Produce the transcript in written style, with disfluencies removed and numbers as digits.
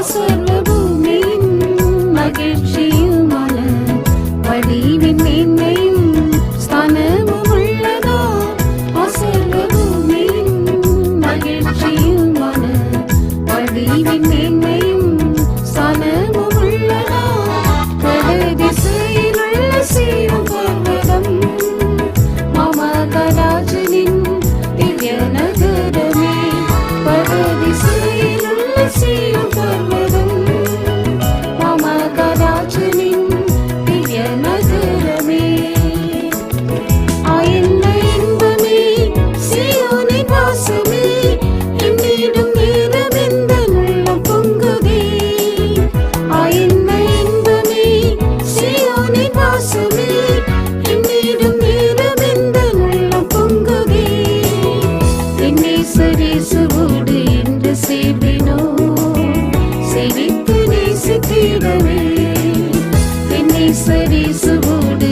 அசர்வ பூமியின் மகிழ்ச்சியுமான வடிவின் மேன்மையும் ஸ்தானமும் உள்ளதா. அசர்வ பூமியின் மகிழ்ச்சியுமான வடிவின் மேன்மையும் ஸ்தானமும் உள்ளதா. வடதிசையில் உள்ள சீயோன் பர்வதம் மமகராஜனின் திவ்ய நகரமே. வடதிசையில் உள்ள சீயோன் பர்வதம் மமகராஜனின் திவ்ய நகரமே. ஆயன்ன இன்பமே சீயோனின் வாசமே, என்னிடம் நேரமெந்த உள்ளம் பொங்குதே. ஆயன்ன இன்பமே சீயோனின் வாசமே, என்னிடம் நேரமெந்த உள்ளம் பொங்குதே. என்னை சரீசுவோடு என்று சேர்வினோ சேவித்து நேசித்திடவே. என்னை சரீசுவோடு